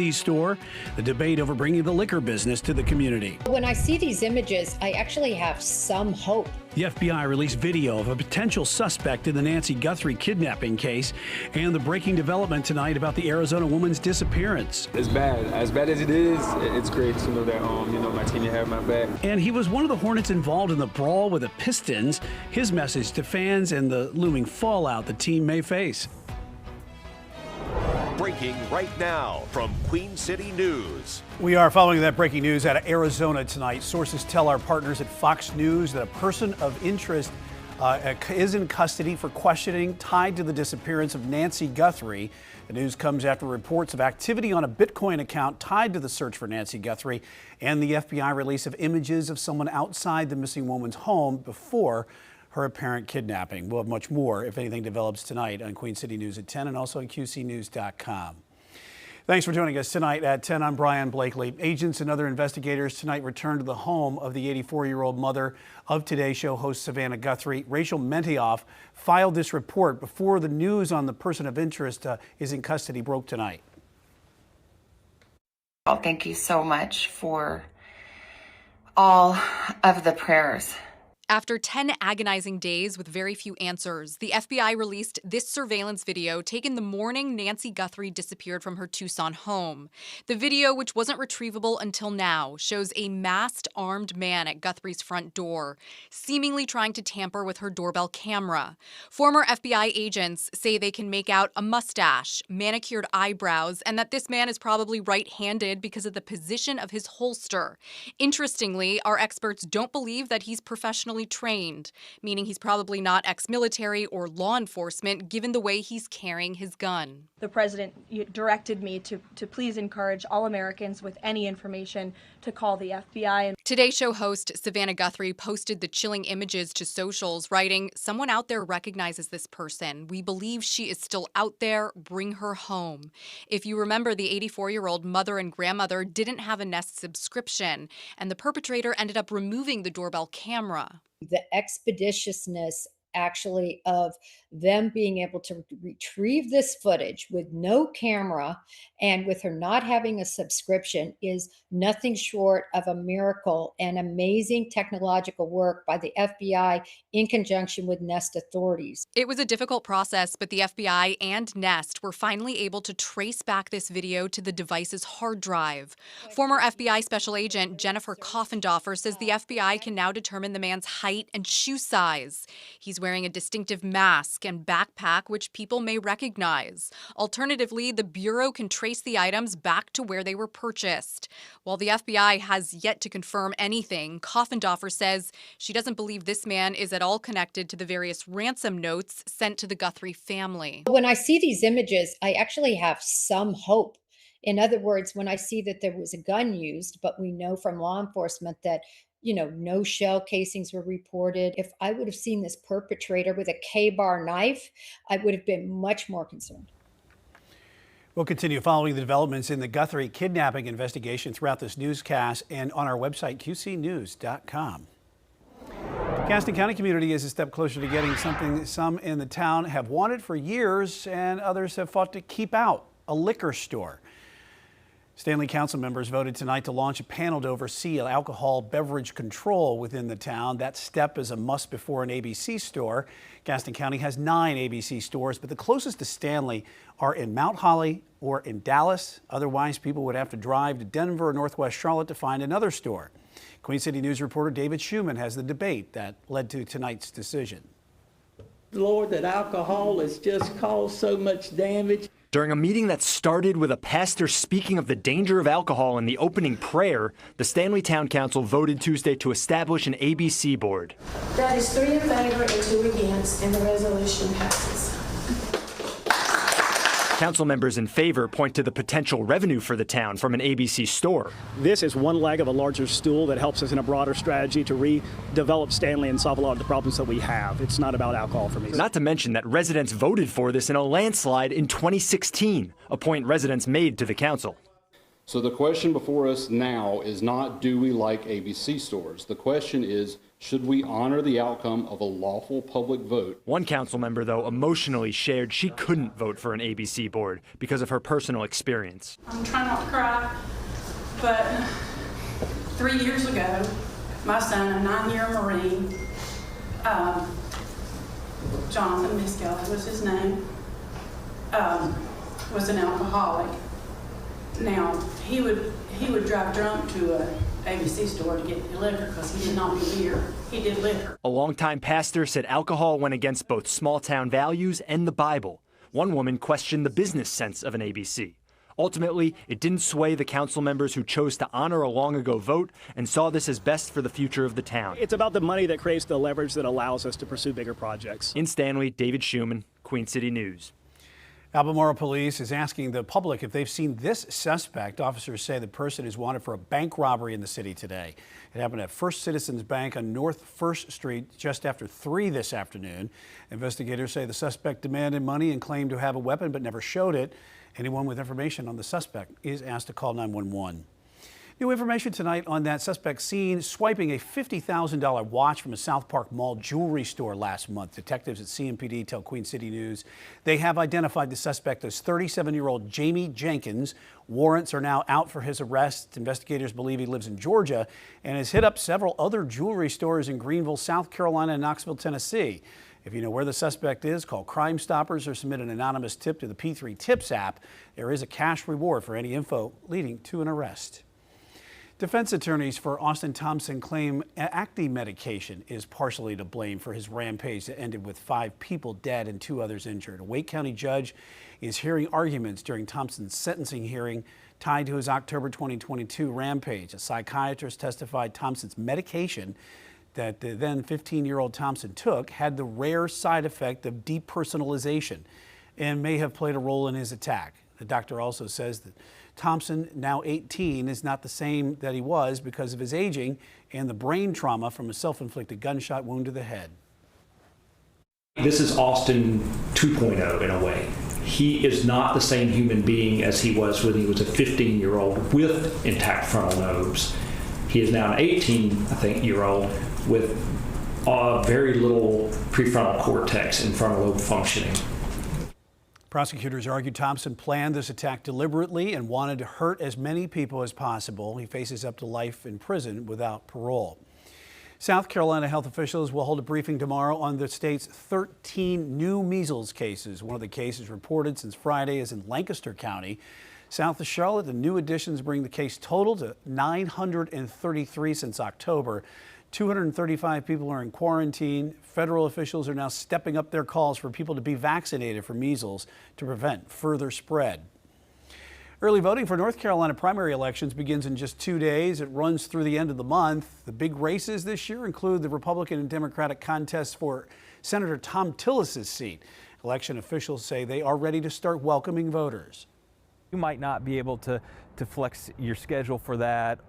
ABC store, the debate over bringing the liquor business to the community. When I see these images, I actually have some hope. The FBI released video of a potential suspect in the Nancy Guthrie kidnapping case and the breaking development tonight about the Arizona woman's disappearance. It's bad. As bad as it is, it's great to know that, my team have my back. And he was one of the Hornets involved in the brawl with the Pistons. His message to fans and the looming fallout the team may face. Breaking right now from Queen City News. We are following that breaking news out of Arizona tonight. Sources tell our partners at Fox News that a person of interest is in custody for questioning tied to the disappearance of Nancy Guthrie. The news comes after reports of activity on a Bitcoin account tied to the search for Nancy Guthrie and the FBI release of images of someone outside the missing woman's home before her apparent kidnapping. We'll have much more if anything develops tonight on Queen City News at 10 and also on QCnews.com. Thanks for joining us tonight at 10. I'm Brian Blakely. Agents and other investigators tonight returned to the home of the 84-year-old mother of Today Show host Savannah Guthrie. Rachel Mentioff filed this report before the news on the person of interest is in custody broke tonight. Well, thank you so much for all of the prayers. After 10 agonizing days with very few answers, the FBI released this surveillance video taken the morning Nancy Guthrie disappeared from her Tucson home. The video, which wasn't retrievable until now, shows a masked, armed man at Guthrie's front door, seemingly trying to tamper with her doorbell camera. Former FBI agents say they can make out a mustache, manicured eyebrows, and that this man is probably right-handed because of the position of his holster. Interestingly, our experts don't believe that he's professionally trained, meaning he's probably not ex-military or law enforcement given the way he's carrying his gun. The president directed me to please encourage all Americans with any information to call the FBI. Today Show host Savannah Guthrie posted the chilling images to socials, writing, "Someone out there recognizes this person. We believe she is still out there. Bring her home." If you remember, the 84-year-old mother and grandmother didn't have a Nest subscription, and the perpetrator ended up removing the doorbell camera. The expeditiousness actually of them being able to retrieve this footage with no camera and with her not having a subscription is nothing short of a miracle and amazing technological work by the FBI in conjunction with Nest authorities. It was a difficult process, but the FBI and Nest were finally able to trace back this video to the device's hard drive. Former FBI Special Agent Jennifer Coffendorfer says the FBI can now determine the man's height and shoe size. He's wearing a distinctive mask and backpack, which people may recognize. Alternatively, the Bureau can trace the items back to where they were purchased. While the FBI has yet to confirm anything, Coffendorfer says she doesn't believe this man is at all connected to the various ransom notes sent to the Guthrie family. When I see these images, I actually have some hope. In other words, when I see that there was a gun used, but we know from law enforcement that no shell casings were reported. If I would have seen this perpetrator with a K-bar knife, I would have been much more concerned. We'll continue following the developments in the Guthrie kidnapping investigation throughout this newscast and on our website, QCnews.com. The Gaston County community is a step closer to getting something some in the town have wanted for years and others have fought to keep out: a liquor store. Stanley Council members voted tonight to launch a panel to oversee alcohol beverage control within the town. That step is a must before an ABC store. Gaston County has 9 ABC stores, but the closest to Stanley are in Mount Holly or in Dallas. Otherwise, people would have to drive to Denver or Northwest Charlotte to find another store. Queen City News reporter David Schumann has the debate that led to tonight's decision. Lord, that alcohol has just caused so much damage. During a meeting that started with a pastor speaking of the danger of alcohol in the opening prayer, the Stanley Town Council voted Tuesday to establish an ABC board. That is 3 in favor and 2 against, and the resolution passes. Council members in favor point to the potential revenue for the town from an ABC store. This is one leg of a larger stool that helps us in a broader strategy to redevelop Stanley and solve a lot of the problems that we have. It's not about alcohol for me. Not to mention that residents voted for this in a landslide in 2016, a point residents made to the council. So the question before us now is not, do we like ABC stores? The question is, should we honor the outcome of a lawful public vote. One council member, though, emotionally shared she couldn't vote for an ABC board because of her personal experience. I'm trying not to cry, but 3 years ago, my son, a 9-year Marine, Jonathan Miskell was his name, was an alcoholic. Now, he would drive drunk to a ABC store to get liquor because he did not do beer. He did liquor. A longtime pastor said alcohol went against both small-town values and the Bible. One woman questioned the business sense of an ABC. Ultimately, it didn't sway the council members who chose to honor a long-ago vote and saw this as best for the future of the town. It's about the money that creates the leverage that allows us to pursue bigger projects. In Stanley, David Schumann, Queen City News. Albemarle police is asking the public if they've seen this suspect. Officers say the person is wanted for a bank robbery in the city today. It happened at First Citizens Bank on North 1st Street just after 3 this afternoon. Investigators say the suspect demanded money and claimed to have a weapon but never showed it. Anyone with information on the suspect is asked to call 911. New information tonight on that suspect seen swiping a $50,000 watch from a South Park Mall jewelry store last month. Detectives at CMPD tell Queen City News they have identified the suspect as 37-year-old Jamie Jenkins. Warrants are now out for his arrest. Investigators believe he lives in Georgia and has hit up several other jewelry stores in Greenville, South Carolina, and Knoxville, Tennessee. If you know where the suspect is, call Crime Stoppers or submit an anonymous tip to the P3 Tips app. There is a cash reward for any info leading to an arrest. Defense attorneys for Austin Thompson claim acne medication is partially to blame for his rampage that ended with 5 people dead and 2 others injured. A Wake County judge is hearing arguments during Thompson's sentencing hearing tied to his October 2022 rampage. A psychiatrist testified Thompson's medication that the then 15-year-old Thompson took had the rare side effect of depersonalization and may have played a role in his attack. The doctor also says that Thompson, now 18, is not the same that he was because of his aging and the brain trauma from a self-inflicted gunshot wound to the head. This is Austin 2.0 in a way. He is not the same human being as he was when he was a 15-year-old with intact frontal lobes. He is now an 18-year-old with very little prefrontal cortex and frontal lobe functioning. Prosecutors argue Thompson planned this attack deliberately and wanted to hurt as many people as possible. He faces up to life in prison without parole. South Carolina health officials will hold a briefing tomorrow on the state's 13 new measles cases. One of the cases reported since Friday is in Lancaster County. South of Charlotte, the new additions bring the case total to 933 since October. 235 people are in quarantine. Federal officials are now stepping up their calls for people to be vaccinated for measles to prevent further spread. Early voting for North Carolina primary elections begins in just 2 days. It runs through the end of the month. The big races this year include the Republican and Democratic contests for Senator Thom Tillis's seat. Election officials say they are ready to start welcoming voters. You might not be able to flex your schedule for that.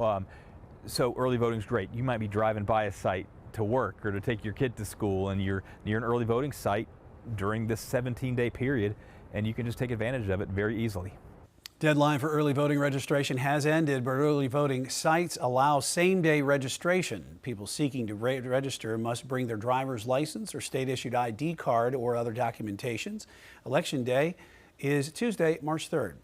So early voting is great. You might be driving by a site to work or to take your kid to school, and you're near an early voting site during this 17-day period, and you can just take advantage of it very easily. Deadline for early voting registration has ended, but early voting sites allow same-day registration. People seeking to register must bring their driver's license or state-issued ID card or other documentations. Election day is Tuesday, March 3rd.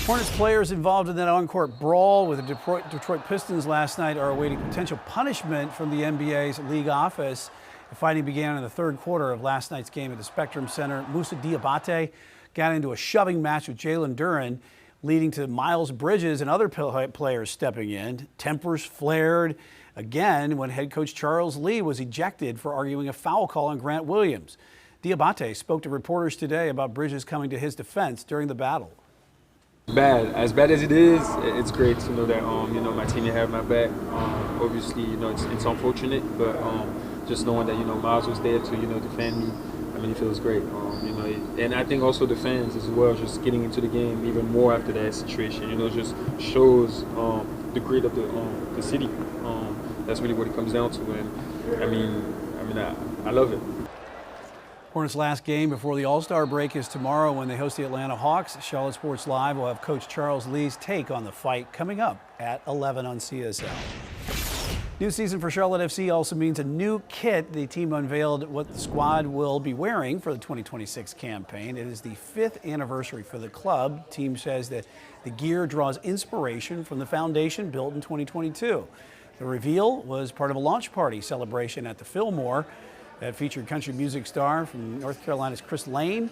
Hornets players involved in that on-court brawl with the Detroit Pistons last night are awaiting potential punishment from the NBA's league office. The fighting began in the third quarter of last night's game at the Spectrum Center. Moussa Diabate got into a shoving match with Jalen Duren, leading to Miles Bridges and other players stepping in. Tempers flared again when head coach Charles Lee was ejected for arguing a foul call on Grant Williams. Diabate spoke to reporters today about Bridges coming to his defense during the battle. As bad as it is, it's great to know that my team have my back. Obviously, it's unfortunate, but just knowing that Miles was there to defend me, I mean, it feels great. And I think also the fans as well, just getting into the game even more after that situation, just shows the grit of the city. That's really what it comes down to, and I love it. Hornets' last game before the All-Star break is tomorrow when they host the Atlanta Hawks. Charlotte Sports Live will have Coach Charles Lee's take on the fight coming up at 11 on CSL. New season for Charlotte FC also means a new kit. The team unveiled what the squad will be wearing for the 2026 campaign. It is the 5th anniversary for the club. The team says that the gear draws inspiration from the foundation built in 2022. The reveal was part of a launch party celebration at the Fillmore that featured country music star from North Carolina's Chris Lane.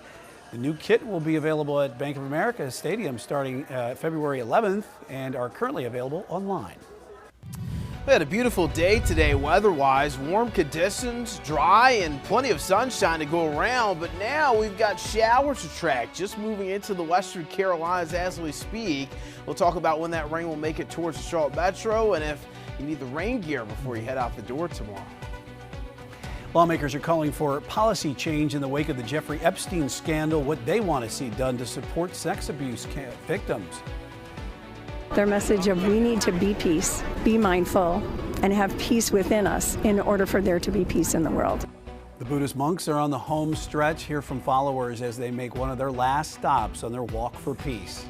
The new kit will be available at Bank of America Stadium starting February 11th and are currently available online. We had a beautiful day today weather-wise, warm conditions, dry, and plenty of sunshine to go around, but now we've got showers to track, just moving into the Western Carolinas as we speak. We'll talk about when that rain will make it towards the Charlotte Metro and if you need the rain gear before you head out the door tomorrow. Lawmakers are calling for policy change in the wake of the Jeffrey Epstein scandal, what they want to see done to support sex abuse victims. Their message of we need to be peace, be mindful, and have peace within us in order for there to be peace in the world. The Buddhist monks are on the home stretch. Hear from followers as they make one of their last stops on their walk for peace.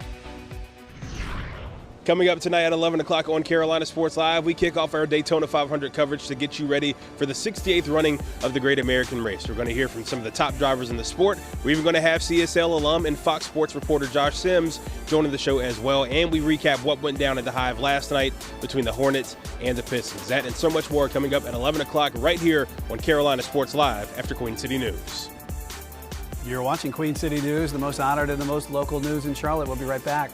Coming up tonight at 11 o'clock on Carolina Sports Live, we kick off our Daytona 500 coverage to get you ready for the 68th running of the Great American Race. We're going to hear from some of the top drivers in the sport. We're even going to have CSL alum and Fox Sports reporter Josh Sims joining the show as well. And we recap what went down at the Hive last night between the Hornets and the Pistons. That and so much more coming up at 11 o'clock right here on Carolina Sports Live after Queen City News. You're watching Queen City News, the most honored and the most local news in Charlotte. We'll be right back.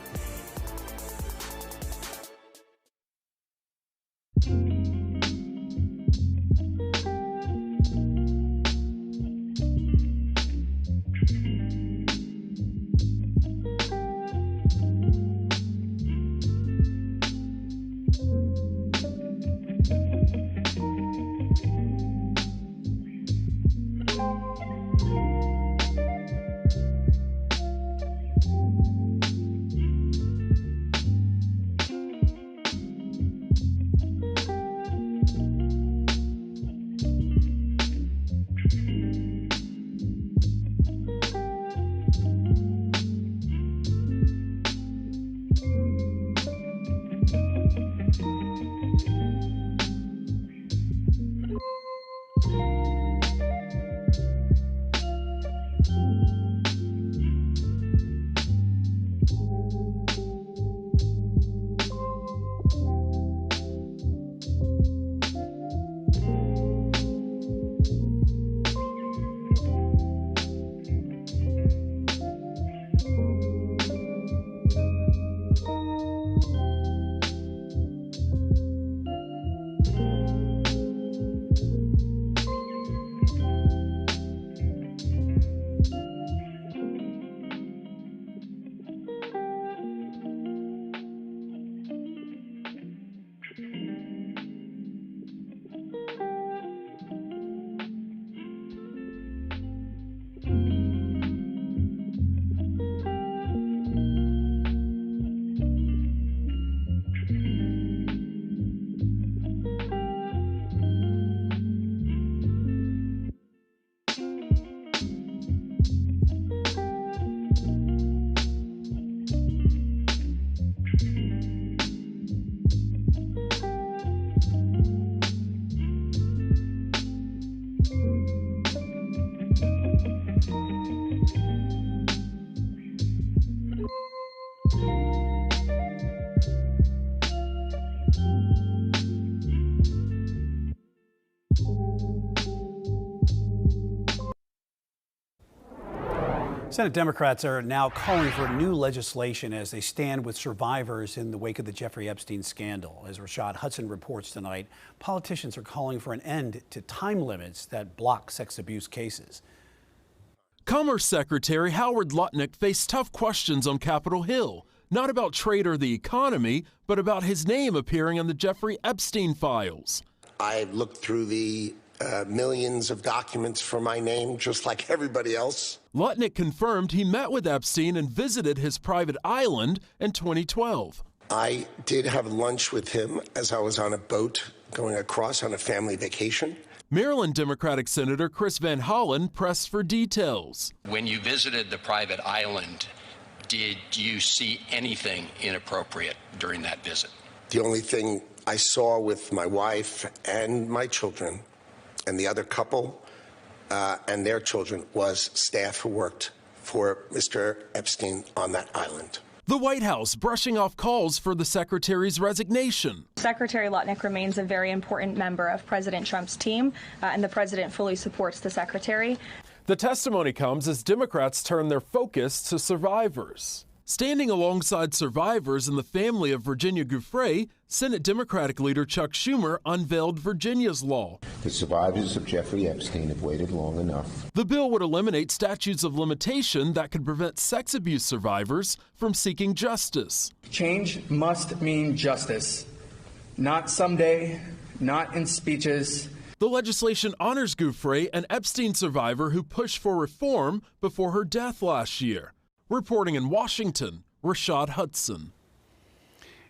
Senate Democrats are now calling for new legislation as they stand with survivors in the wake of the Jeffrey Epstein scandal. As Rashad Hudson reports tonight, politicians are calling for an end to time limits that block sex abuse cases. Commerce Secretary Howard Lutnick faced tough questions on Capitol Hill, not about trade or the economy, but about his name appearing on the Jeffrey Epstein files. I looked through the millions of documents for my name, just like everybody else. Lutnick confirmed he met with Epstein and visited his private island in 2012. I did have lunch with him as I was on a boat going across on a family vacation. Maryland Democratic Senator Chris Van Hollen pressed for details. When you visited the private island, did you see anything inappropriate during that visit? The only thing I saw with my wife and my children and the other couple and their children was staff who worked for Mr. Epstein on that island. The White House brushing off calls for the secretary's resignation. Secretary Lutnick remains a very important member of President Trump's team, and the president fully supports the secretary. The testimony comes as Democrats turn their focus to survivors. Standing alongside survivors and the family of Virginia Giuffre, Senate Democratic leader Chuck Schumer unveiled Virginia's law. The survivors of Jeffrey Epstein have waited long enough. The bill would eliminate statutes of limitation that could prevent sex abuse survivors from seeking justice. Change must mean justice, not someday, not in speeches. The legislation honors Giuffre, an Epstein survivor who pushed for reform before her death last year. Reporting in Washington, Rashad Hudson.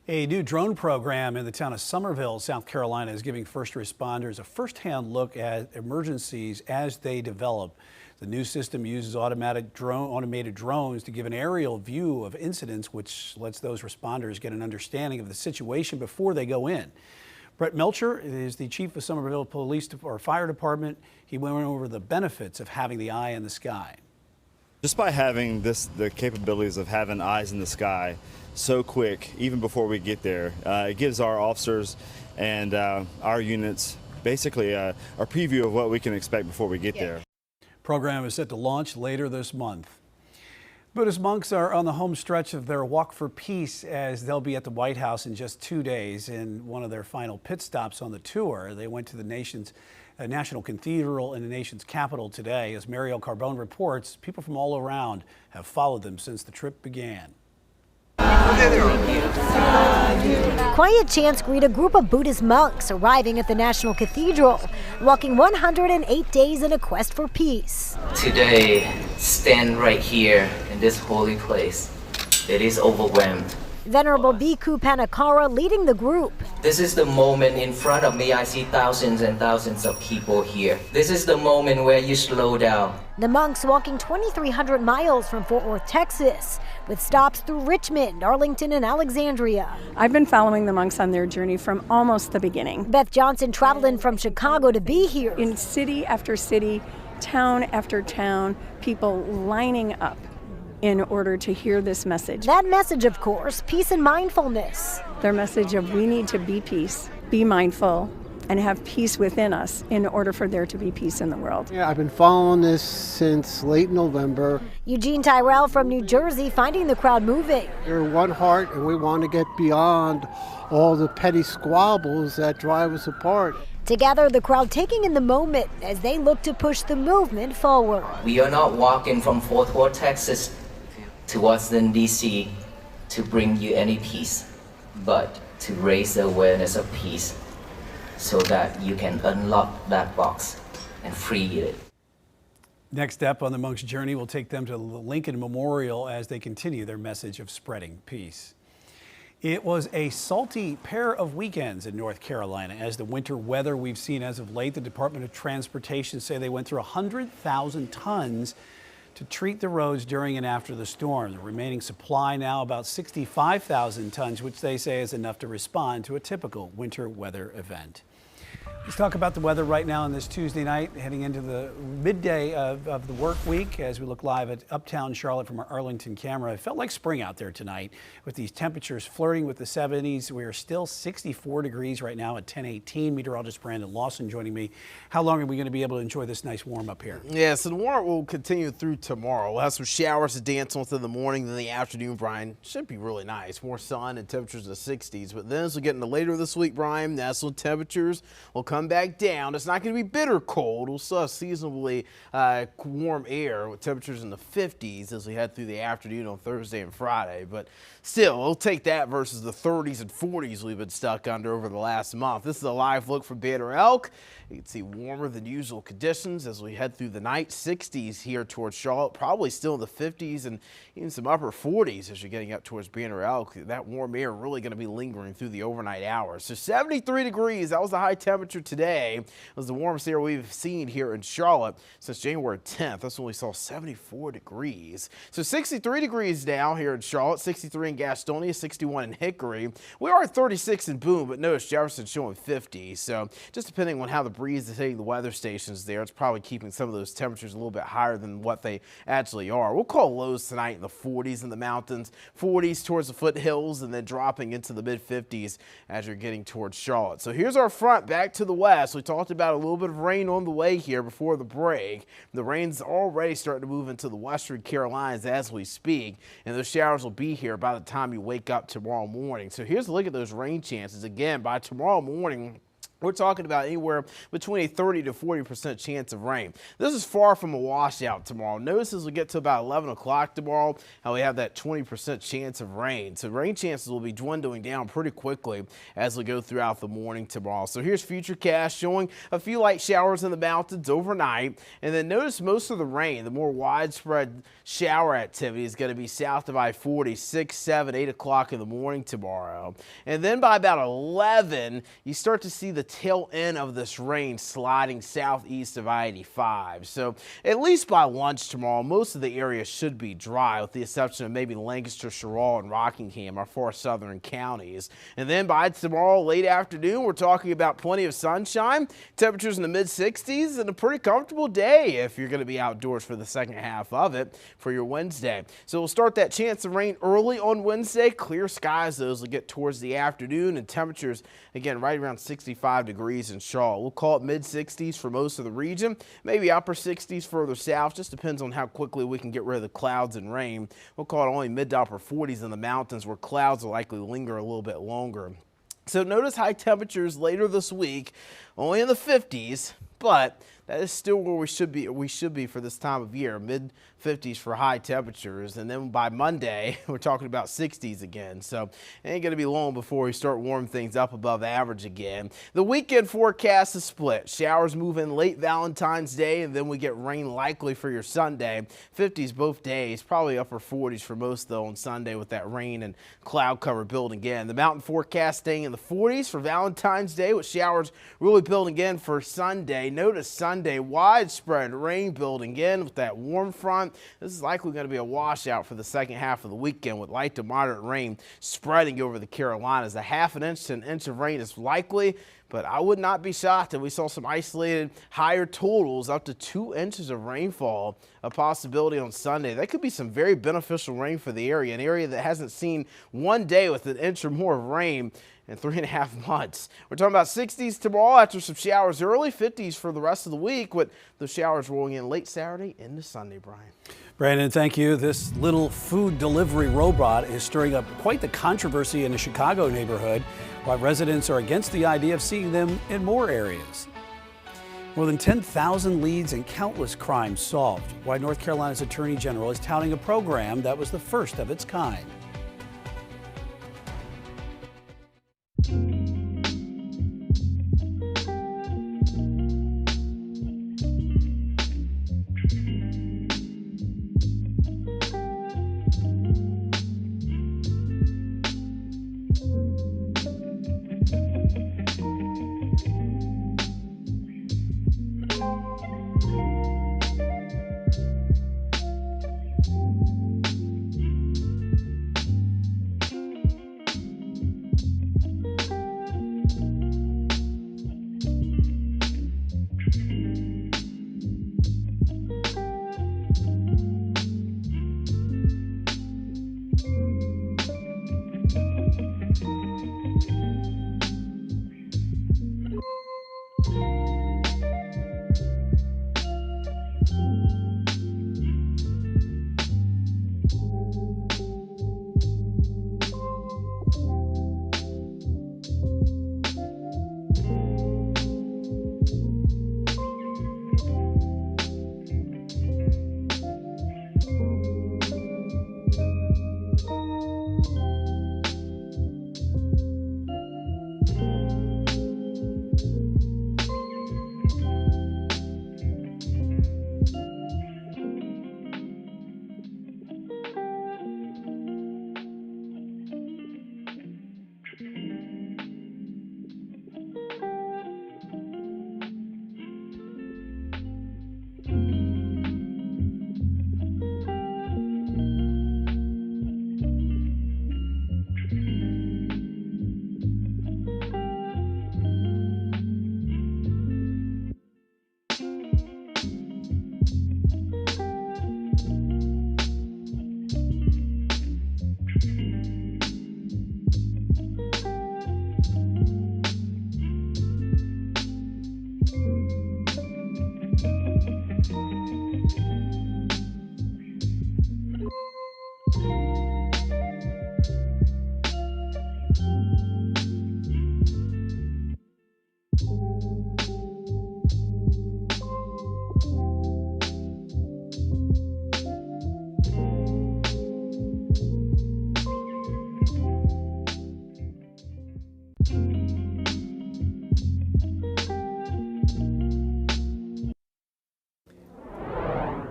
A new drone program in the town of Summerville, South Carolina, is giving first responders a first-hand look at emergencies as they develop. The new system uses automated drones to give an aerial view of incidents, which lets those responders get an understanding of the situation before they go in. Brett Melcher is the chief of Summerville Police or Fire Department. He went over the benefits of having the eye in the sky. Just by having the capabilities of having eyes in the sky so quick, even before we get there, it gives our officers and our units basically a preview of what we can expect before we get there. Program is set to launch later this month. Buddhist monks are on the home stretch of their walk for peace as they'll be at the White House in just 2 days. In one of their final pit stops on the tour, they went to the nation's National Cathedral in the nation's capital today. As Mariel Carbone reports, people from all around have followed them since the trip began. Quiet chants greet a group of Buddhist monks arriving at the National Cathedral, walking 108 days in a quest for peace. Today, stand right here in this holy place. It is overwhelmed. Venerable Bhikkhu Panakara leading the group. This is the moment in front of me. I see thousands and thousands of people here. This is the moment where you slow down. The monks walking 2,300 miles from Fort Worth, Texas, with stops through Richmond, Arlington, and Alexandria. I've been following the monks on their journey from almost the beginning. Beth Johnson traveled in from Chicago to be here. In city after city, town after town, people lining up in order to hear this message. That message, of course, peace and mindfulness. Their message of we need to be peace, be mindful, and have peace within us in order for there to be peace in the world. Yeah, I've been following this since late November. Eugene Tyrell from New Jersey finding the crowd moving. We're one heart and we want to get beyond all the petty squabbles that drive us apart. Together, the crowd taking in the moment as they look to push the movement forward. We are not walking from Fort Worth, Texas to Washington, D.C. to bring you any peace, but to raise the awareness of peace so that you can unlock that box and free it. Next step on the monks' journey will take them to the Lincoln Memorial as they continue their message of spreading peace. It was a salty pair of weekends in North Carolina as the winter weather we've seen as of late. The Department of Transportation say they went through 100,000 tons to treat the roads during and after the storm. The remaining supply now about 65,000 tons, which they say is enough to respond to a typical winter weather event. Let's talk about the weather right now on this Tuesday night, heading into the midday of the work week as we look live at Uptown Charlotte from our Arlington camera. It felt like spring out there tonight with these temperatures flirting with the 70s. We are still 64 degrees right now at 10:18. Meteorologist Brandon Lawson joining me. How long are we going to be able to enjoy this nice warm up here? Yeah, so the warm will continue through tomorrow. We'll have some showers to dance on through the morning, then the afternoon, Brian. Should be really nice. More sun and temperatures in the 60s. But then as we get into later this week, Brian, that's when temperatures will come back down. It's not going to be bitter cold. We'll still have seasonably warm air with temperatures in the 50s as we head through the afternoon on Thursday and Friday. But still, we'll take that versus the 30s and 40s we've been stuck under over the last month. This is a live look from Banner Elk. You can see warmer than usual conditions as we head through the night. 60s here towards Charlotte, probably still in the 50s and even some upper 40s as you're getting up towards Banner Elk. That warm air really going to be lingering through the overnight hours. So 73 degrees, that was the high temperature today was the warmest air we've seen here in Charlotte since January 10th. That's when we saw 74 degrees. So 63 degrees now here in Charlotte, 63 in Gastonia, 61 in Hickory. We are at 36 in Boone, but notice Jefferson showing 50. So just depending on how the breeze is hitting the weather stations there, it's probably keeping some of those temperatures a little bit higher than what they actually are. We'll call lows tonight in the 40s in the mountains, 40s towards the foothills, and then dropping into the mid-50s as you're getting towards Charlotte. So here's our front back to the west. We talked about a little bit of rain on the way here before the break. The rain's already starting to move into the western Carolinas as we speak, and those showers will be here by the time you wake up tomorrow morning. So here's a look at those rain chances. Again, by tomorrow morning, we're talking about anywhere between a 30 to 40% chance of rain. This is far from a washout tomorrow. Notice as we get to about 11 o'clock tomorrow how we have that 20% chance of rain. So rain chances will be dwindling down pretty quickly as we go throughout the morning tomorrow. So here's Futurecast showing a few light showers in the mountains overnight. And then notice most of the rain, the more widespread shower activity is going to be south of I-40, 6, 7, 8 o'clock in the morning tomorrow. And then by about 11, you start to see the tail end of this rain sliding southeast of I-85. So at least by lunch tomorrow, most of the area should be dry with the exception of maybe Lancaster, Sherrall, and Rockingham, our far southern counties. And then by tomorrow late afternoon, we're talking about plenty of sunshine, temperatures in the mid-60s, and a pretty comfortable day if you're going to be outdoors for the second half of it for your Wednesday. So we'll start that chance of rain early on Wednesday. Clear skies, those will get towards the afternoon, and temperatures, again, right around 65 degrees in Charlotte. We'll call it mid-60s for most of the region, maybe upper 60s further south. Just depends on how quickly we can get rid of the clouds and rain. We'll call it only mid to upper 40s in the mountains where clouds will likely linger a little bit longer. So notice high temperatures later this week, only in the 50s, but that is still where we should be for this time of year, mid-50s for high temperatures. And then by Monday, we're talking about 60s again. So it ain't going to be long before we start warming things up above average again. The weekend forecast is split. Showers move in late Valentine's Day, and then we get rain likely for your Sunday. 50s both days, probably upper 40s for most, though, on Sunday with that rain and cloud cover building in. The mountain forecast staying in the 40s for Valentine's Day with showers really building in for Sunday. Notice Sunday, widespread rain building in with that warm front. This is likely going to be a washout for the second half of the weekend with light to moderate rain spreading over the Carolinas. A half an inch to an inch of rain is likely, but I would not be shocked if we saw some isolated higher totals, up to 2 inches of rainfall, a possibility on Sunday. That could be some very beneficial rain for the area, an area that hasn't seen one day with an inch or more of rain in 3.5 months. We're talking about 60s tomorrow after some showers early, 50s for the rest of the week with the showers rolling in late Saturday into Sunday, Brian. Brandon, thank you. This little food delivery robot is stirring up quite the controversy in a Chicago neighborhood, while residents are against the idea of seeing them in more areas. More than 10,000 leads and countless crimes solved. Why North Carolina's Attorney General is touting a program that was the first of its kind.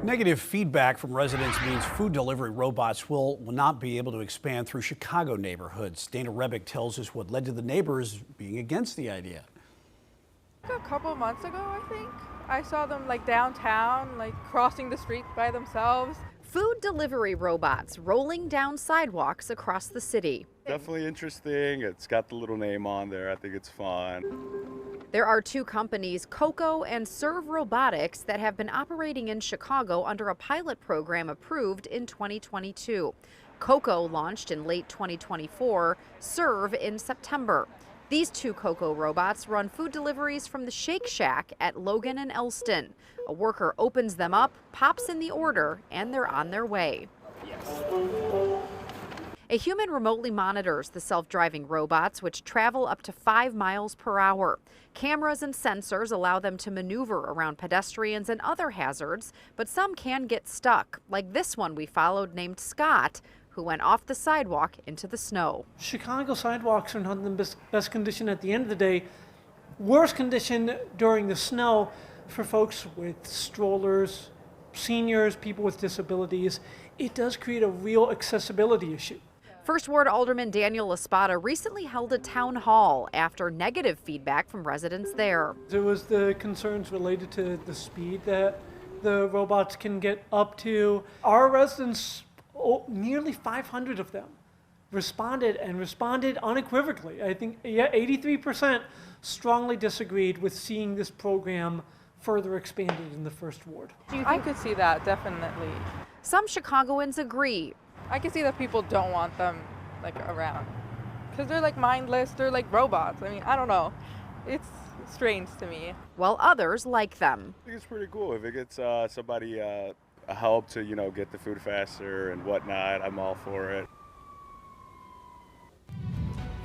Negative feedback from residents means food delivery robots will not be able to expand through Chicago neighborhoods. Dana Rebick tells us what led to the neighbors being against the idea. A couple of months ago, I think, I saw them like downtown, like crossing the street by themselves. Food delivery robots rolling down sidewalks across the city. Definitely interesting. It's got the little name on there. I think it's fun. There are two companies, Coco and Serve Robotics, that have been operating in Chicago under a pilot program approved in 2022. Coco launched in late 2024, Serve in September. These two Coco robots run food deliveries from the Shake Shack at Logan and Elston. A worker opens them up, pops in the order, and they're on their way. A human remotely monitors the self-driving robots, which travel up to 5 miles per hour. Cameras and sensors allow them to maneuver around pedestrians and other hazards, but some can get stuck, like this one we followed named Scott, who went off the sidewalk into the snow. Chicago sidewalks are not in the best condition at the end of the day. Worse condition during the snow for folks with strollers, seniors, people with disabilities. It does create a real accessibility issue. First Ward Alderman Daniel Espada recently held a town hall after negative feedback from residents there. There was the concerns related to the speed that the robots can get up to. Our residents, nearly 500 of them, responded unequivocally. I think, 83% strongly disagreed with seeing this program further expanded in the First Ward. I could see that, definitely. Some Chicagoans agree. I can see that people don't want them like around because they're like mindless, they're like robots. I mean, I don't know. It's strange to me. While others like them. I think it's pretty cool if it gets somebody a help to, get the food faster and whatnot. I'm all for it.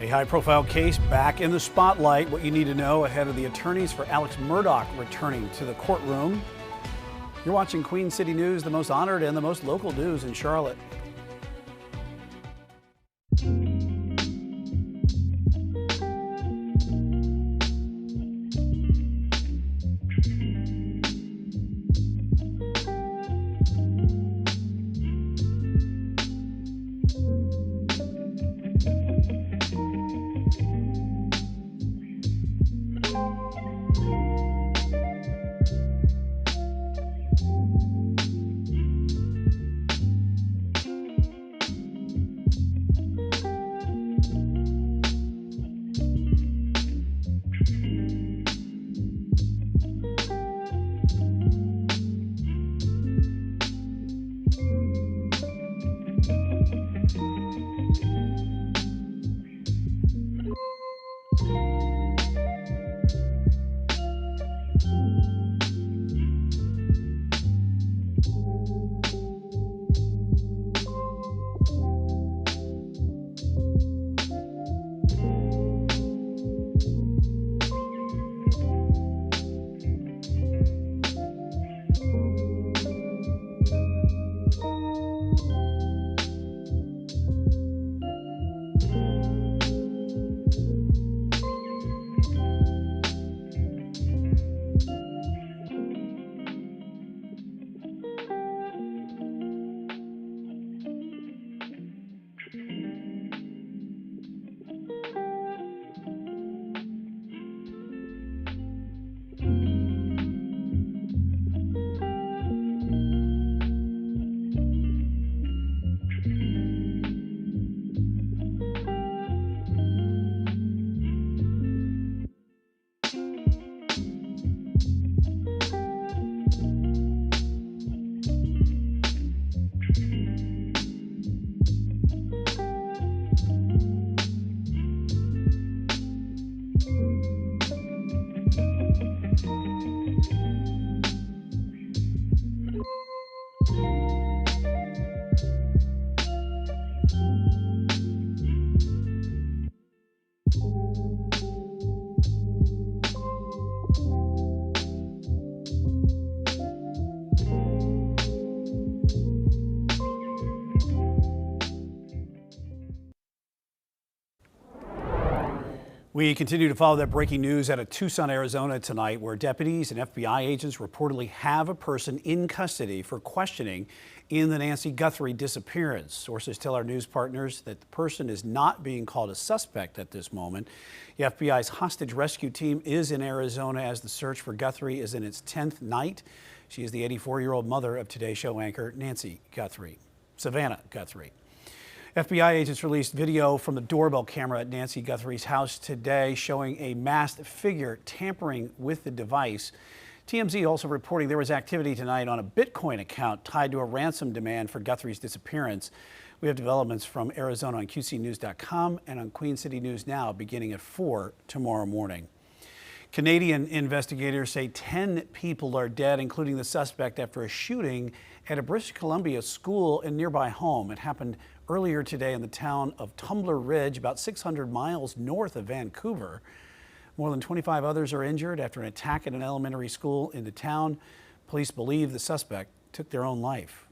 A high-profile case back in the spotlight. What you need to know ahead of the attorneys for Alex Murdaugh returning to the courtroom. You're watching Queen City News, the most honored and the most local news in Charlotte. We continue to follow that breaking news out of Tucson, Arizona tonight, where deputies and FBI agents reportedly have a person in custody for questioning in the Nancy Guthrie disappearance. Sources tell our news partners that the person is not being called a suspect at this moment. The FBI's hostage rescue team is in Arizona as the search for Guthrie is in its 10th night. She is the 84-year-old mother of Today Show anchor Nancy Guthrie, Savannah Guthrie. FBI agents released video from the doorbell camera at Nancy Guthrie's house today showing a masked figure tampering with the device. TMZ also reporting there was activity tonight on a Bitcoin account tied to a ransom demand for Guthrie's disappearance. We have developments from Arizona on QCnews.com and on Queen City News Now beginning at 4 tomorrow morning. Canadian investigators say 10 people are dead, including the suspect, after a shooting at a British Columbia school and nearby home. It happened earlier today in the town of Tumbler Ridge, about 600 miles north of Vancouver. More than 25 others are injured after an attack at an elementary school in the town. Police believe the suspect took their own life.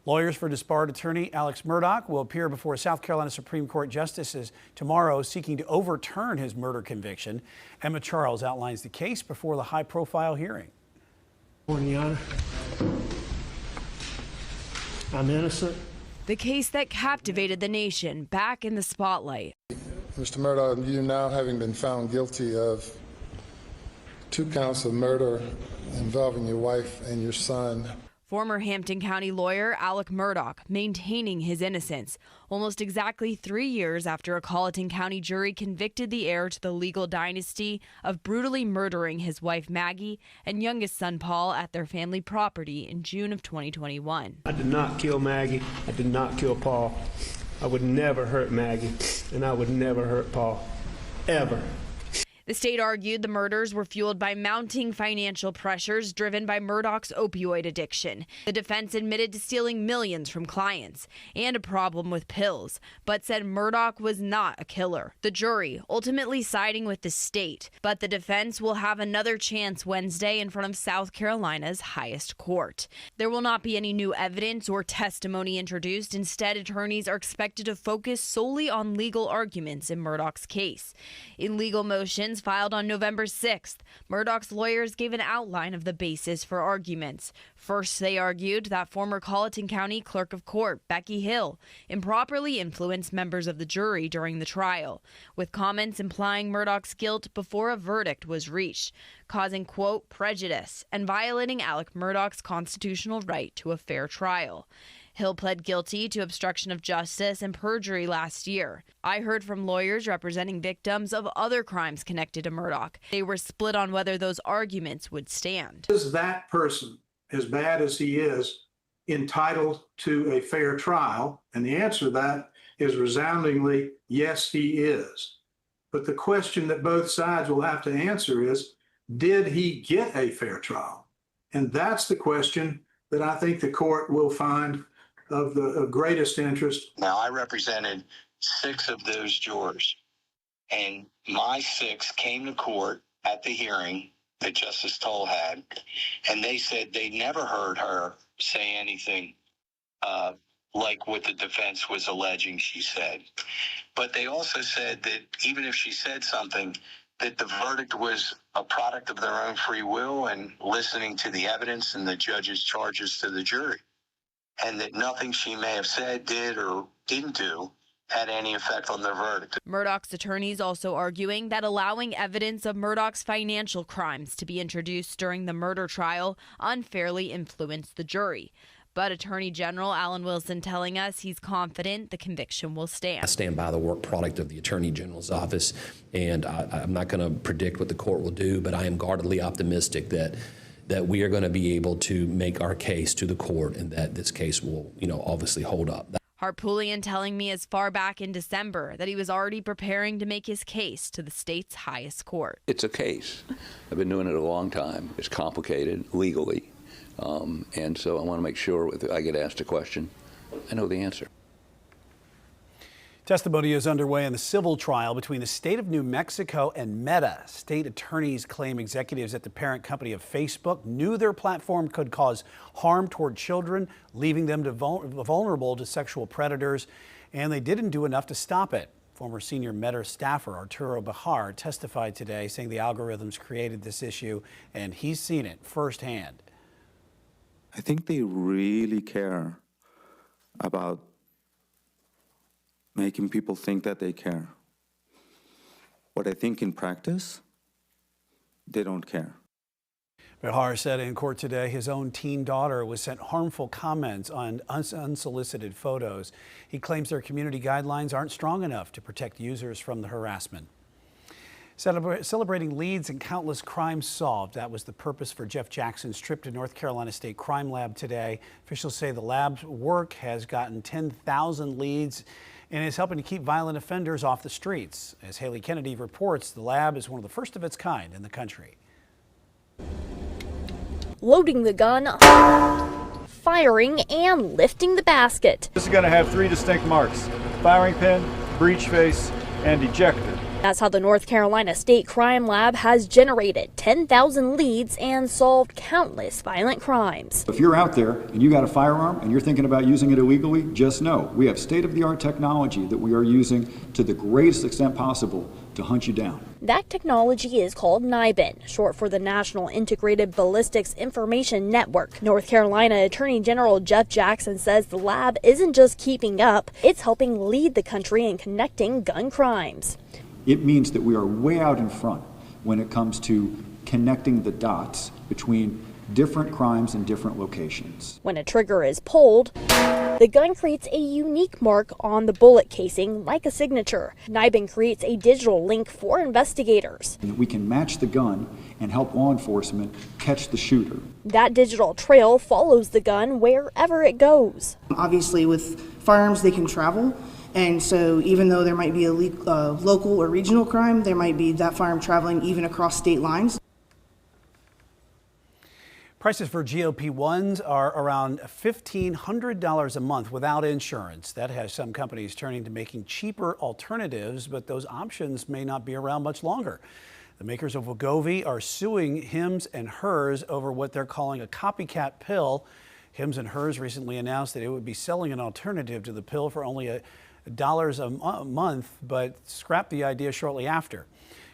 Lawyers for disbarred attorney Alex Murdaugh will appear before South Carolina Supreme Court justices tomorrow seeking to overturn his murder conviction. Emma Charles outlines the case before the high-profile hearing. Morning, Your Honor. I'm innocent. The case that captivated the nation back in the spotlight. Mr. Murdaugh, you now having been found guilty of 2 counts of murder involving your wife and your son. Former Hampton County lawyer Alec Murdaugh maintaining his innocence almost exactly 3 years after a Colleton County jury convicted the heir to the legal dynasty of brutally murdering his wife Maggie and youngest son Paul at their family property in June of 2021. I did not kill Maggie. I did not kill Paul. I would never hurt Maggie, and I would never hurt Paul, ever. The state argued the murders were fueled by mounting financial pressures driven by Murdaugh's opioid addiction. The defense admitted to stealing millions from clients and a problem with pills, but said Murdaugh was not a killer. The jury ultimately siding with the state, but the defense will have another chance Wednesday in front of South Carolina's highest court. There will not be any new evidence or testimony introduced. Instead, attorneys are expected to focus solely on legal arguments in Murdaugh's case. In legal motions filed on November 6th, Murdaugh's lawyers gave an outline of the basis for arguments. First, they argued that former Colleton County Clerk of Court Becky Hill improperly influenced members of the jury during the trial, with comments implying Murdaugh's guilt before a verdict was reached, causing, quote, prejudice and violating Alec Murdaugh's constitutional right to a fair trial. Hill pled guilty to obstruction of justice and perjury last year. I heard from lawyers representing victims of other crimes connected to Murdaugh. They were split on whether those arguments would stand. Is that person, as bad as he is, entitled to a fair trial? And the answer to that is resoundingly, yes, he is. But the question that both sides will have to answer is, did he get a fair trial? And that's the question that I think the court will find of greatest interest. Now, I represented 6 of those jurors, and my 6 came to court at the hearing that Justice Toll had, and they said they never heard her say anything like what the defense was alleging she said. But they also said that even if she said something, that the verdict was a product of their own free will and listening to the evidence and the judge's charges to the jury, and that nothing she may have said, did, or didn't do had any effect on their verdict. Murdaugh's attorneys also arguing that allowing evidence of Murdaugh's financial crimes to be introduced during the murder trial unfairly influenced the jury. But Attorney General Alan Wilson telling us he's confident the conviction will stand. I stand by the work product of the Attorney General's office, and I'm not going to predict what the court will do, but I am guardedly optimistic that we are going to be able to make our case to the court and that this case will, obviously hold up. Harpootlian telling me as far back in December that he was already preparing to make his case to the state's highest court. It's a case. I've been doing it a long time. It's complicated legally. And so I want to make sure if I get asked a question, I know the answer. Testimony is underway in the civil trial between the state of New Mexico and Meta. State attorneys claim executives at the parent company of Facebook knew their platform could cause harm toward children, leaving them vulnerable to sexual predators, and they didn't do enough to stop it. Former senior Meta staffer Arturo Bahar testified today, saying the algorithms created this issue and he's seen it firsthand. I think they really care about making people think that they care. But I think in practice, they don't care. Bahar said in court today his own teen daughter was sent harmful comments on unsolicited photos. He claims their community guidelines aren't strong enough to protect users from the harassment. Celebrating leads in countless crimes solved. That was the purpose for Jeff Jackson's trip to North Carolina State Crime Lab today. Officials say the lab's work has gotten 10,000 leads and is helping to keep violent offenders off the streets. As Haley Kennedy reports, the lab is one of the first of its kind in the country. Loading the gun, firing, and lifting the basket. This is going to have 3 distinct marks: firing pin, breech face, and ejector. That's how the North Carolina State Crime Lab has generated 10,000 leads and solved countless violent crimes. If you're out there and you got a firearm and you're thinking about using it illegally, just know we have state-of-the-art technology that we are using to the greatest extent possible to hunt you down. That technology is called NIBIN, short for the National Integrated Ballistics Information Network. North Carolina Attorney General Jeff Jackson says the lab isn't just keeping up, it's helping lead the country in connecting gun crimes. It means that we are way out in front when it comes to connecting the dots between different crimes in different locations. When a trigger is pulled, the gun creates a unique mark on the bullet casing, like a signature. NIBIN creates a digital link for investigators. We can match the gun and help law enforcement catch the shooter. That digital trail follows the gun wherever it goes. Obviously, with firearms, they can travel. And so even though there might be a local or regional crime, there might be that firearm traveling even across state lines. Prices for GLP-1s are around $1,500 a month without insurance. That has some companies turning to making cheaper alternatives, but those options may not be around much longer. The makers of Wegovy are suing Hims and Hers over what they're calling a copycat pill. Hims and Hers recently announced that it would be selling an alternative to the pill for only $1 a month, but scrapped the idea shortly after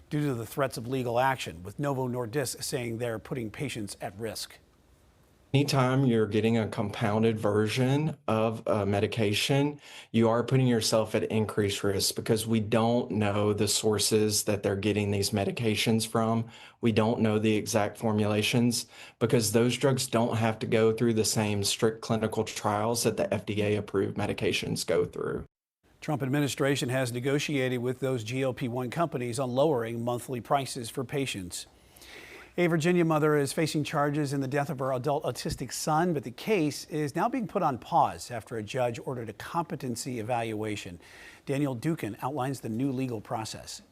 due to the threats of legal action, with Novo Nordisk saying they're putting patients at risk. Anytime you're getting a compounded version of a medication, you are putting yourself at increased risk because we don't know the sources that they're getting these medications from. We don't know the exact formulations because those drugs don't have to go through the same strict clinical trials that the FDA-approved medications go through. Trump administration has negotiated with those GLP-1 companies on lowering monthly prices for patients. A Virginia mother is facing charges in the death of her adult autistic son, but the case is now being put on pause after a judge ordered a competency evaluation. Daniel Dukin outlines the new legal process.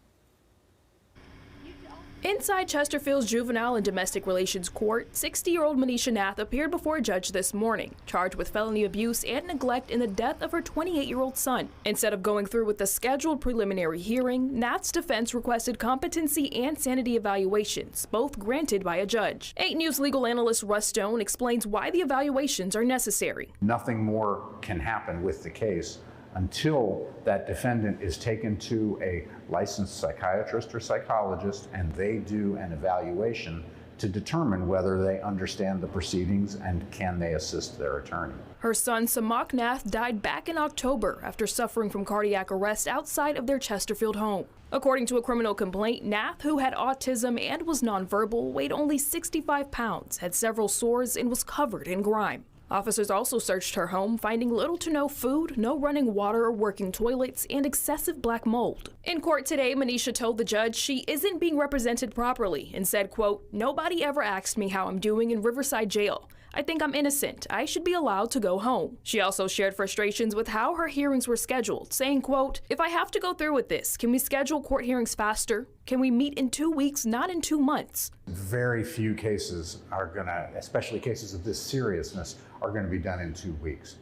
Inside Chesterfield's Juvenile and Domestic Relations Court, 60-year-old Manisha Nath appeared before a judge this morning, charged with felony abuse and neglect in the death of her 28-year-old son. Instead of going through with the scheduled preliminary hearing, Nath's defense requested competency and sanity evaluations, both granted by a judge. 8 News legal analyst Russ Stone explains why the evaluations are necessary. Nothing more can happen with the case until that defendant is taken to a licensed psychiatrist or psychologist and they do an evaluation to determine whether they understand the proceedings and can they assist their attorney. Her son, Samak Nath, died back in October after suffering from cardiac arrest outside of their Chesterfield home. According to a criminal complaint, Nath, who had autism and was nonverbal, weighed only 65 pounds, had several sores, and was covered in grime. Officers also searched her home, finding little to no food, no running water or working toilets, and excessive black mold. In court today, Manisha told the judge she isn't being represented properly and said, quote, "Nobody ever asked me how I'm doing in Riverside Jail. I think I'm innocent. I should be allowed to go home." She also shared frustrations with how her hearings were scheduled, saying, quote, "If I have to go through with this, can we schedule court hearings faster? Can we meet in 2 weeks, not in 2 months?" Very few cases are gonna, especially cases of this seriousness, are gonna be done in 2 weeks.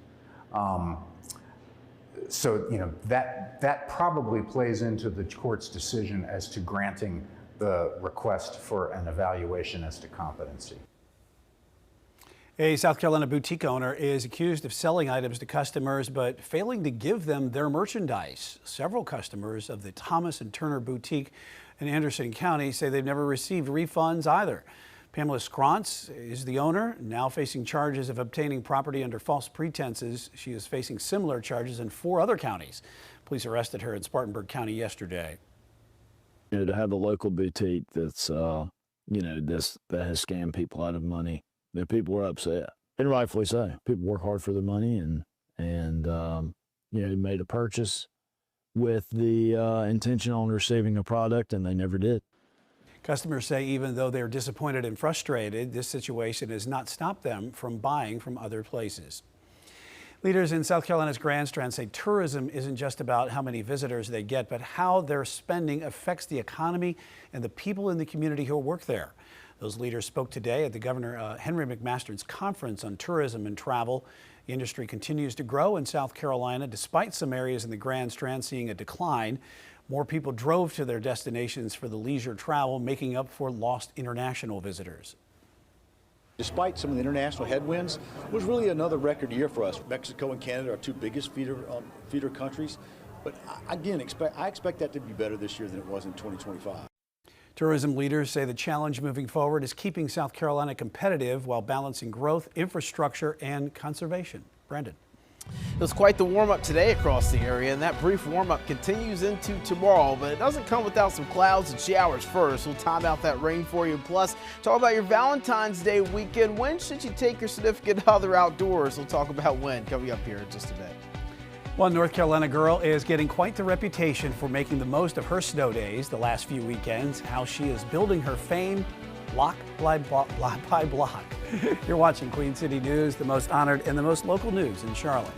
So, you know, that probably plays into the court's decision as to granting the request for an evaluation as to competency. A South Carolina boutique owner is accused of selling items to customers but failing to give them their merchandise. Several customers of the Thomas and Turner boutique in Anderson County say they've never received refunds either. Pamela Scrontz is the owner, now facing charges of obtaining property under false pretenses. She is facing similar charges in 4 other counties. Police arrested her in Spartanburg County yesterday. You know, to have a local boutique that's, that has scammed people out of money, the people are upset, and rightfully so. People work hard for their money, and made a purchase with the intention on receiving a product, and they never did. Customers say even though they're disappointed and frustrated, this situation has not stopped them from buying from other places. Leaders in South Carolina's Grand Strand say tourism isn't just about how many visitors they get, but how their spending affects the economy and the people in the community who work there. Those leaders spoke today at the Governor Henry McMaster's conference on tourism and travel. The industry continues to grow in South Carolina, despite some areas in the Grand Strand seeing a decline. More people drove to their destinations for the leisure travel, making up for lost international visitors. Despite some of the international headwinds, it was really another record year for us. Mexico and Canada are 2 biggest feeder countries, but again, I expect that to be better this year than it was in 2025. Tourism leaders say the challenge moving forward is keeping South Carolina competitive while balancing growth, infrastructure, and conservation. Brandon. It was quite the warm-up today across the area, and that brief warm-up continues into tomorrow, but it doesn't come without some clouds and showers first. We'll time out that rain for you. Plus, talk about your Valentine's Day weekend. When should you take your significant other outdoors? We'll talk about when coming up here in just a bit. One North Carolina girl is getting quite the reputation for making the most of her snow days the last few weekends. How she is building her fame block by block. You're watching Queen City News, the most honored and the most local news in Charlotte.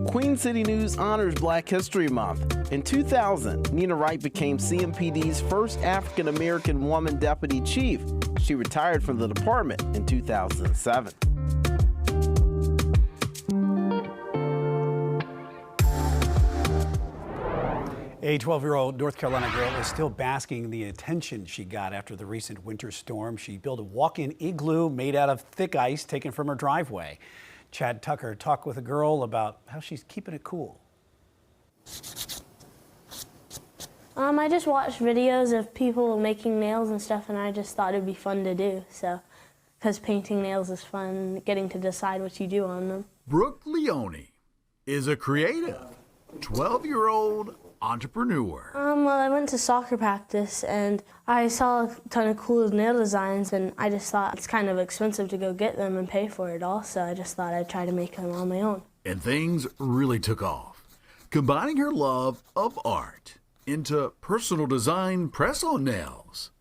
Queen City News honors Black History Month. In 2000, Nina Wright became CMPD's first African-American woman deputy chief. She retired from the department in 2007. A 12-year-old North Carolina girl is still basking in the attention she got after the recent winter storm. She built a walk-in igloo made out of thick ice taken from her driveway. Chad Tucker talked with a girl about how she's keeping it cool. I just watched videos of people making nails and stuff, and I just thought it'd be fun to do. So, because painting nails is fun, getting to decide what you do on them. Brooke Leone is a creative 12-year-old entrepreneur. Well, I went to soccer practice and I saw a ton of cool nail designs, and I just thought it's kind of expensive to go get them and pay for it all, so I just thought I'd try to make them on my own. And things really took off, combining her love of art into personal design press-on nails.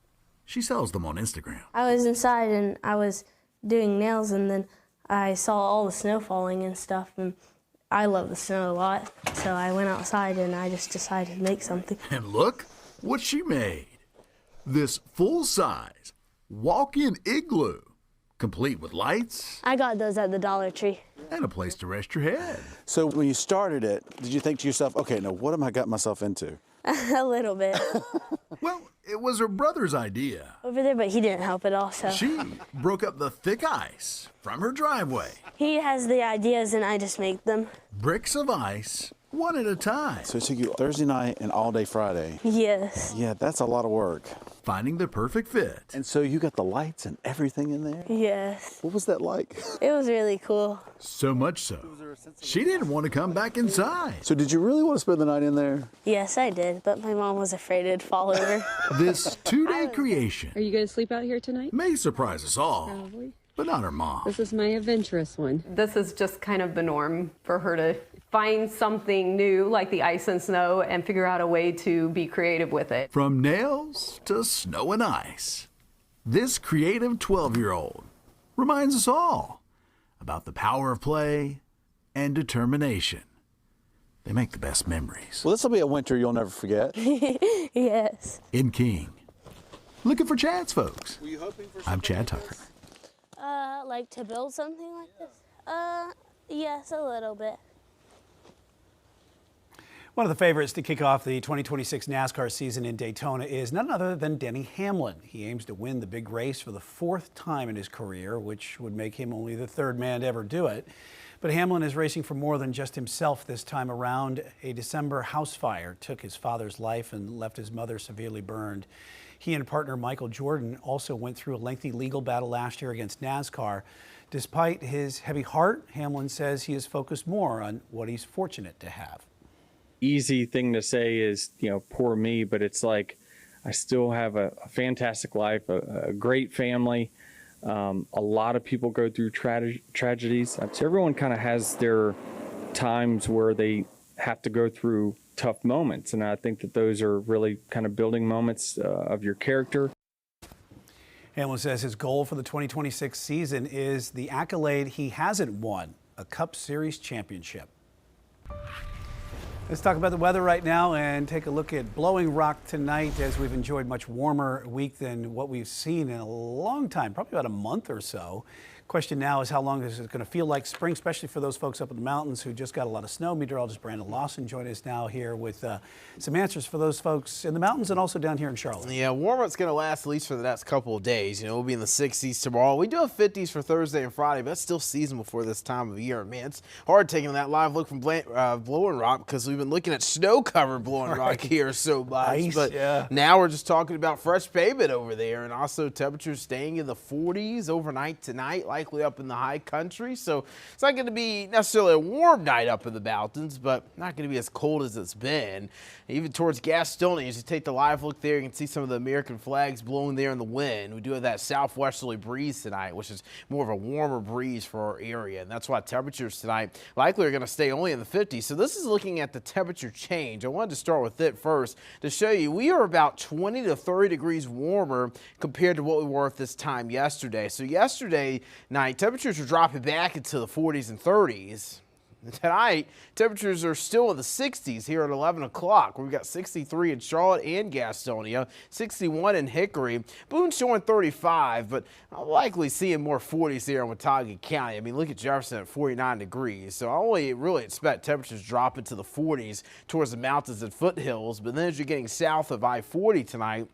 She sells them on Instagram. I was inside and I was doing nails, and then I saw all the snow falling and stuff, and I love the snow a lot, so I went outside and I just decided to make something. And look what she made. This full-size walk-in igloo, complete with lights. I got those at the Dollar Tree. And a place to rest your head. So when you started it, did you think to yourself, okay, now what am I got myself into? A little bit. Well, it was her brother's idea. Over there, but he didn't help at all, so. She broke up the thick ice from her driveway. He has the ideas and I just make them. Bricks of ice, one at a time. So it took you Thursday night and all day Friday. Yes. Yeah, that's a lot of work. Finding the perfect fit. And so you got the lights and everything in there? Yes. What was that like? It was really cool. So much so, she didn't want to come back inside. So did you really want to spend the night in there? Yes, I did, but my mom was afraid it'd fall over. This 2-day creation Are you going to sleep out here tonight? may surprise us all, Probably. but not her mom. This is my adventurous one. This is just kind of the norm for her to find something new like the ice and snow and figure out a way to be creative with it. From nails to snow and ice, this creative 12-year-old reminds us all about the power of play and determination. They make the best memories. Well, this will be a winter you'll never forget. Yes. In King. Looking for Chad's folks. Were you hoping for I'm Chad Tucker. Like to build something like this? Yes, a little bit. One of the favorites to kick off the 2026 NASCAR season in Daytona is none other than Denny Hamlin. He aims to win the big race for the 4th time in his career, which would make him only the 3rd man to ever do it. But Hamlin is racing for more than just himself this time around. A December house fire took his father's life and left his mother severely burned. He and partner Michael Jordan also went through a lengthy legal battle last year against NASCAR. Despite his heavy heart, Hamlin says he is focused more on what he's fortunate to have. Easy thing to say is, poor me, but it's like I still have a fantastic life, a great family. A lot of people go through tragedies. So everyone kind of has their times where they have to go through tough moments. And I think that those are really kind of building moments of your character. Hamlin says his goal for the 2026 season is the accolade he hasn't won, a Cup Series championship. Let's talk about the weather right now and take a look at Blowing Rock tonight, as we've enjoyed much warmer week than what we've seen in a long time, probably about a month or so. Question now is how long is it going to feel like spring, especially for those folks up in the mountains who just got a lot of snow. Meteorologist Brandon Lawson joined us now here with some answers for those folks in the mountains and also down here in Charlotte. Yeah, warm-up's going to last at least for the next couple of days. We'll be in the 60s tomorrow. We do have 50s for Thursday and Friday, but that's still seasonable for this time of year. Man, it's hard taking that live look from Blowing Rock because we've been looking at snow-covered Blowing Rock here so much. Ice, but yeah. Now we're just talking about fresh pavement over there, and also temperatures staying in the 40s overnight tonight, likely up in the high country. So it's not going to be necessarily a warm night up in the mountains, but not going to be as cold as it's been. Even towards Gastonia, as you take the live look there, you can see some of the American flags blowing there in the wind. We do have that southwesterly breeze tonight, which is more of a warmer breeze for our area, and that's why temperatures tonight likely are going to stay only in the 50s. So this is looking at the temperature change. I wanted to start with it first to show you we are about 20 to 30 degrees warmer compared to what we were at this time yesterday. So yesterday night, temperatures are dropping back into the 40s and 30s. Tonight, temperatures are still in the 60s here at 11 o'clock. We've got 63 in Charlotte and Gastonia, 61 in Hickory. Boone's showing 35, but I'm likely seeing more 40s here in Watauga County. I mean, look at Jefferson at 49 degrees. So I only really expect temperatures drop into the 40s towards the mountains and foothills. But then as you're getting south of I-40 tonight,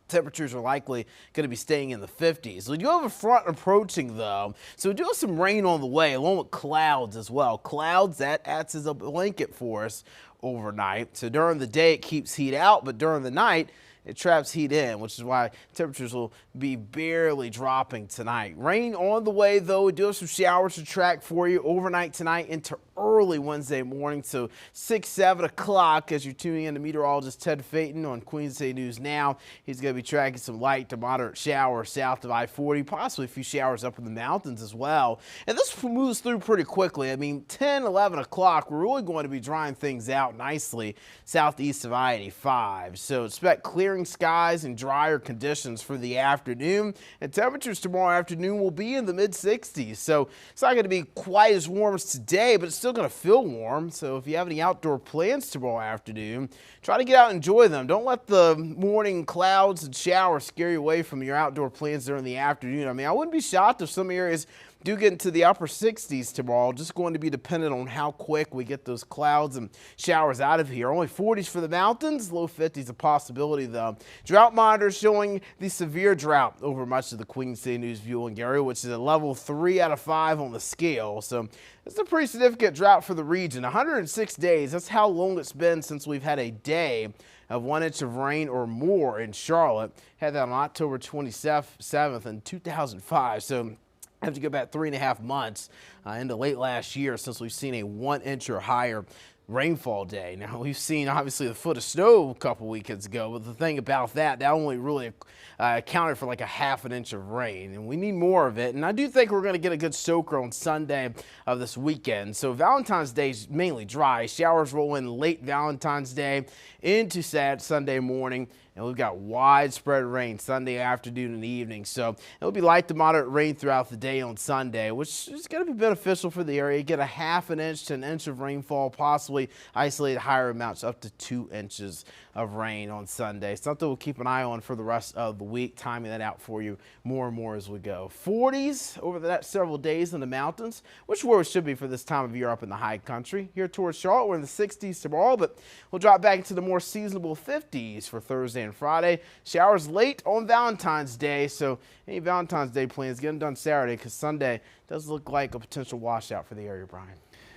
Temperatures are likely going to be staying in the 50s. We do have a front approaching, though, so we do have some rain on the way, along with clouds as well. Clouds, that acts as a blanket for us overnight. So during the day, it keeps heat out, but during the night, it traps heat in, which is why temperatures will be barely dropping tonight. Rain on the way, though. We do have some showers to track for you overnight tonight into early Wednesday morning, so 6, 7 o'clock as you're tuning in to meteorologist Ted Phaeton on Queen City News Now. He's going to be tracking some light to moderate showers south of I-40, possibly a few showers up in the mountains as well. And this moves through pretty quickly. I mean, 10, 11 o'clock, we're really going to be drying things out nicely southeast of I-85. So expect clearing skies and drier conditions for the afternoon, and temperatures tomorrow afternoon will be in the mid-60s. So it's not going to be quite as warm as today, but it's still going to feel warm. So if you have any outdoor plans tomorrow afternoon, try to get out and enjoy them. Don't let the morning clouds and showers scare you away from your outdoor plans during the afternoon. I mean, I wouldn't be shocked if some areas do get into the upper 60s tomorrow. Just going to be dependent on how quick we get those clouds and showers out of here. Only 40s for the mountains, low 50s a possibility, though. Drought monitor showing the severe drought over much of the Queen City News viewing area, which is a level 3 out of 5 on the scale. So it's a pretty significant drought for the region. 106 days, that's how long it's been since we've had a day of 1 inch of rain or more in Charlotte. Had that on October 27th in 2005. So have to go back 3.5 months into late last year since we've seen a 1 inch or higher rainfall day. Now, we've seen obviously the foot of snow a couple weekends ago, but the thing about that only really accounted for like a ½ inch of rain, and we need more of it. And I do think we're going to get a good soaker on Sunday of this weekend. So Valentine's Day is mainly dry. Showers roll in late Valentine's Day into Sunday morning. And we've got widespread rain Sunday afternoon and evening. So it'll be light to moderate rain throughout the day on Sunday, which is going to be beneficial for the area. Get a ½ inch to 1 inch of rainfall, possibly isolated higher amounts up to 2 inches of rain on Sunday. Something we'll keep an eye on for the rest of the week, timing that out for you more and more as we go. 40s over the next several days in the mountains, which is where we should be for this time of year up in the high country. Here towards Charlotte, we're in the 60s tomorrow, but we'll drop back into the more seasonable 50s for Thursday and Friday. Showers late on Valentine's Day, so any Valentine's Day plans, get them done Saturday because Sunday does look like a potential washout for the area, Brian.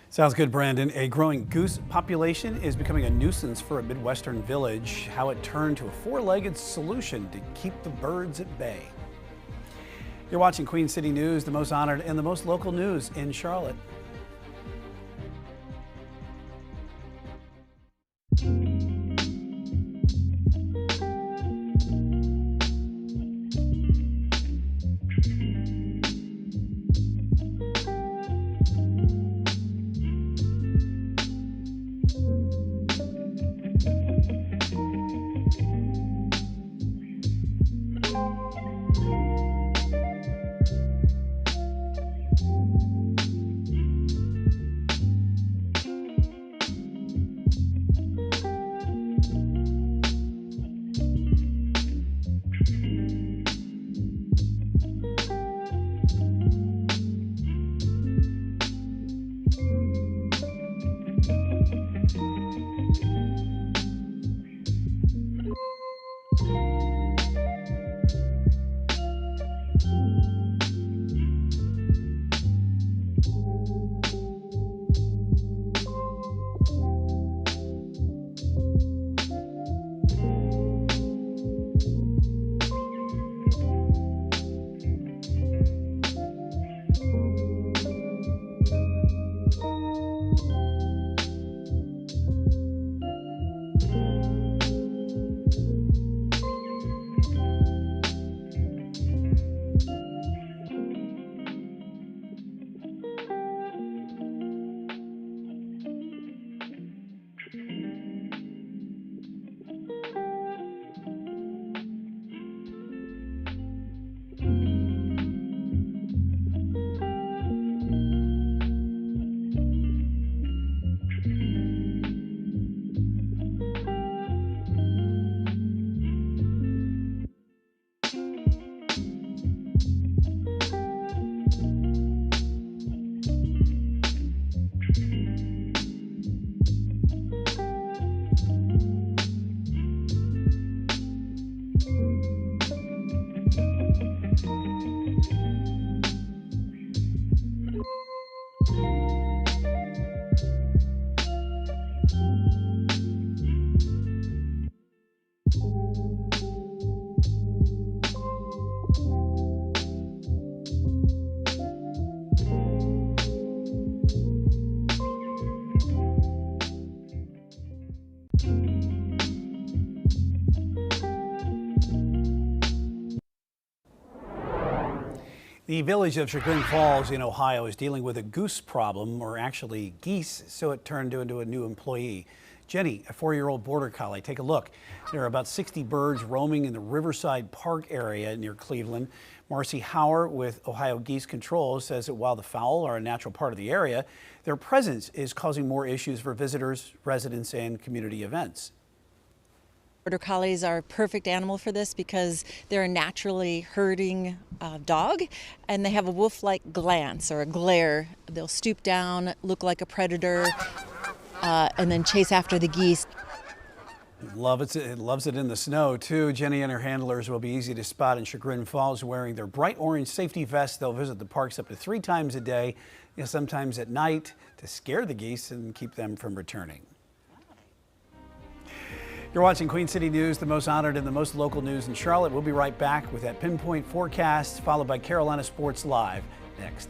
Sounds good, Brandon. A growing goose population is becoming a nuisance for a Midwestern village. How it turned to a four-legged solution to keep the birds at bay. You're watching Queen City News, the most honored and the most local news in Charlotte. The village of Chagrin Falls in Ohio is dealing with a goose problem, or actually geese, so it turned into a new employee. Jenny, a 4-year-old border collie, take a look. There are about 60 birds roaming in the Riverside Park area near Cleveland. Marcy Hauer with Ohio Geese Control says that while the fowl are a natural part of the area, their presence is causing more issues for visitors, residents, and community events. Border Collies are a perfect animal for this because they're a naturally herding dog, and they have a wolf-like glance or a glare. They'll stoop down, look like a predator, and then chase after the geese. It loves it in the snow, too. Jenny and her handlers will be easy to spot in Chagrin Falls wearing their bright orange safety vests. They'll visit the parks up to 3 times a day, sometimes at night, to scare the geese and keep them from returning. You're watching Queen City News, the most honored and the most local news in Charlotte. We'll be right back with that pinpoint forecast, followed by Carolina Sports Live next.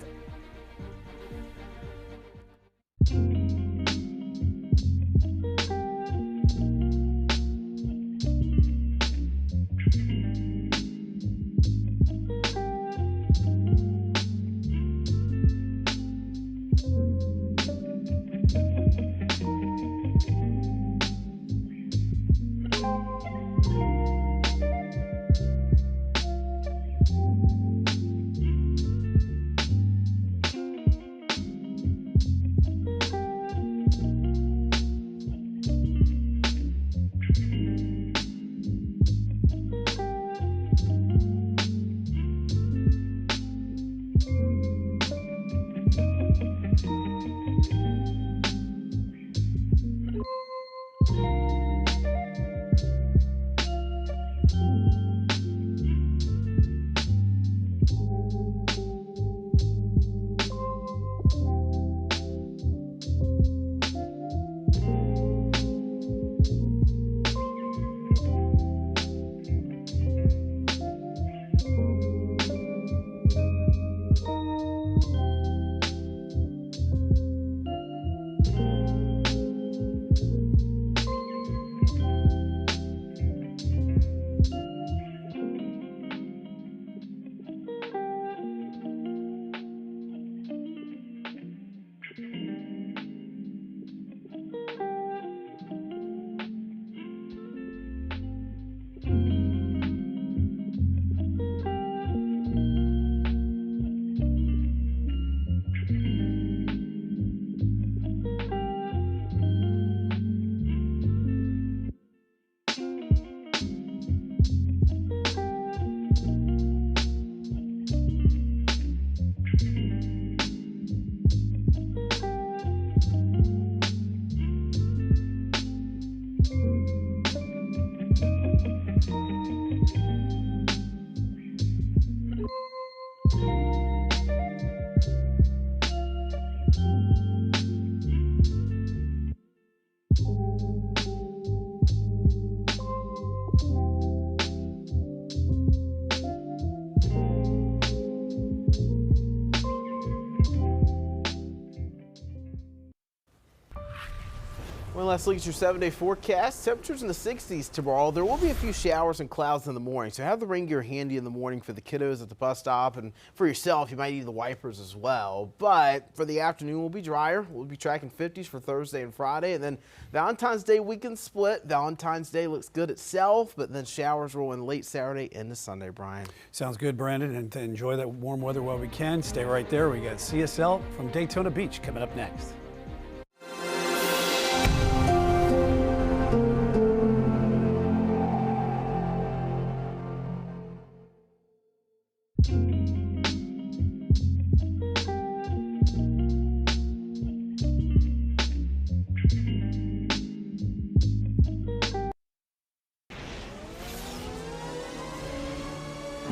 Well, let's look at your 7-day forecast. Temperatures in the 60s tomorrow. There will be a few showers and clouds in the morning, so have the rain gear handy in the morning for the kiddos at the bus stop, and for yourself, you might need the wipers as well. But for the afternoon, we'll be drier. We'll be tracking 50s for Thursday and Friday, and then Valentine's Day weekend split. Valentine's Day looks good itself, but then showers roll in late Saturday into Sunday, Brian. Sounds good, Brandon, and to enjoy that warm weather while we can. Stay right there. We got CSL from Daytona Beach coming up next.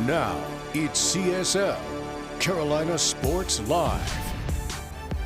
Now, it's CSL, Carolina Sports Live.